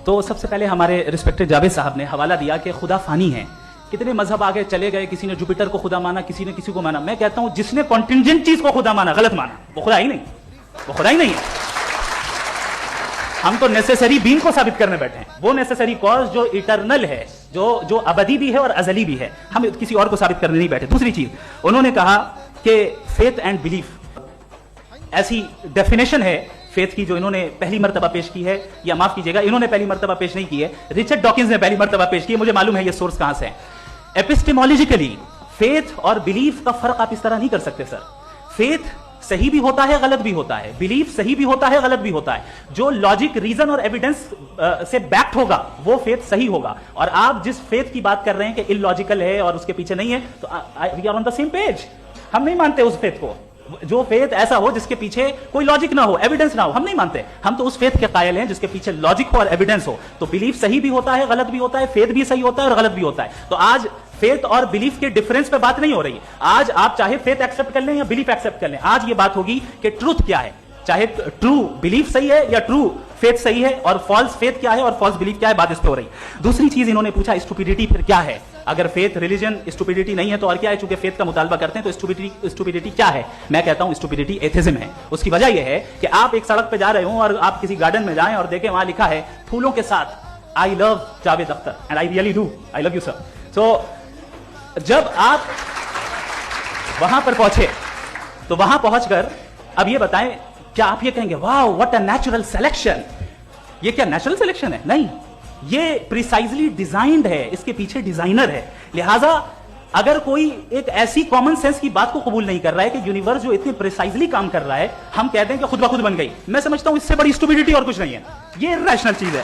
तो सबसे पहले हमारे रिस्पेक्टेड जावेद साहब ने हवाला दिया कि खुदा फानी है, कितने मजहब आगे चले गए, किसी ने जुपिटर को खुदा माना, किसी ने किसी को माना। मैं कहता हूं जिसने कॉन्टिंजेंट चीज को खुदा माना गलत माना, वो खुदा ही नहीं, वो खुदा ही नहीं है। हम तो नेसेसरी बीइंग को साबित करने बैठे हैं, वो नेसेसरी कॉज जो इटरनल है, जो अबदी भी है और अजली भी है, हम किसी और को साबित करने नहीं बैठे। दूसरी चीज उन्होंने कहा कि फेथ एंड बिलीफ, ऐसी डेफिनेशन है फेथ की जो इन्होंने पहली मर्तबा पेश की है, या माफ कीजिएगा इन्होंने पहली मर्तबा पेश नहीं की है, रिचर्ड डॉकिंस ने पहली मर्तबा पेश की है। मुझे मालूम है ये सोर्स कहां से है। एपिस्टेमोलॉजिकली फेथ और बिलीफ का फर्क आप इस तरह नहीं कर सकते सर। फेथ सही भी होता है, गलत भी होता है, बिलीफ सही भी होता है, गलत भी होता है। जो लॉजिक, रीजन और एविडेंस से बैक्ड होगा वो फेथ सही होगा। और आप जिस फेथ की बात कर रहे हैं कि इलॉजिकल है और उसके पीछे नहीं है, तो we are on the same page. हम नहीं मानते उस फेथ को, जो फेथ ऐसा हो जिसके पीछे कोई लॉजिक ना हो, एविडेंस ना हो, हम नहीं मानते। हम तो उस फेथ के कायल हैं जिसके पीछे लॉजिक हो और एविडेंस हो। तो बिलीफ सही भी होता है, गलत भी होता है, फेथ भी सही होता है और गलत भी होता है। तो आज फेथ और बिलीफ के डिफरेंस पे बात नहीं हो रही है। आज आप चाहे फेथ एक्सेप्ट कर लें या बिलीफ एक्सेप्ट कर लें, आज ये बात होगी कि ट्रूथ क्या है, चाहे ट्रू बिलीफ सही है या ट्रू फेथ सही है, और फॉल्स फेथ क्या है और फॉल्स बिलीफ क्या है, बात इस पे हो रही। दूसरी चीज इन्होंने पूछा स्टुपिडिटी फिर क्या है। अगर फेथ रिलीजन स्टुपिडिटी नहीं है तो और क्या है, चूंकि फेथ का मुतालबा करते हैं तो स्टुपिडिटी क्या है। मैं कहता हूं स्टुपिडिटी एथिज्म है। उसकी वजह यह है कि आप एक सड़क पे जा रहे हो और आप किसी गार्डन में जाएं और देखें वहां लिखा है फूलों के साथ I love Javed Akhtar, and I really do, I love you sir. So जब आप वहां पर पहुंचे तो वहां पहुंचकर अब ये बताएं, क्या आप ये कहेंगे wow what a natural selection, ये क्या नेचुरल सिलेक्शन है? नहीं, ये प्रिसाइजली डिजाइंड है, इसके पीछे डिजाइनर है। लिहाजा अगर कोई एक ऐसी कॉमन सेंस की बात को कबूल नहीं कर रहा है कि यूनिवर्स जो इतने प्रिसाइजली काम कर रहा है, हम कहते हैं कि खुद ब खुद बन गई, मैं समझता हूं इससे बड़ी स्टुपिडिटी और कुछ नहीं है। ये रैशनल चीज है।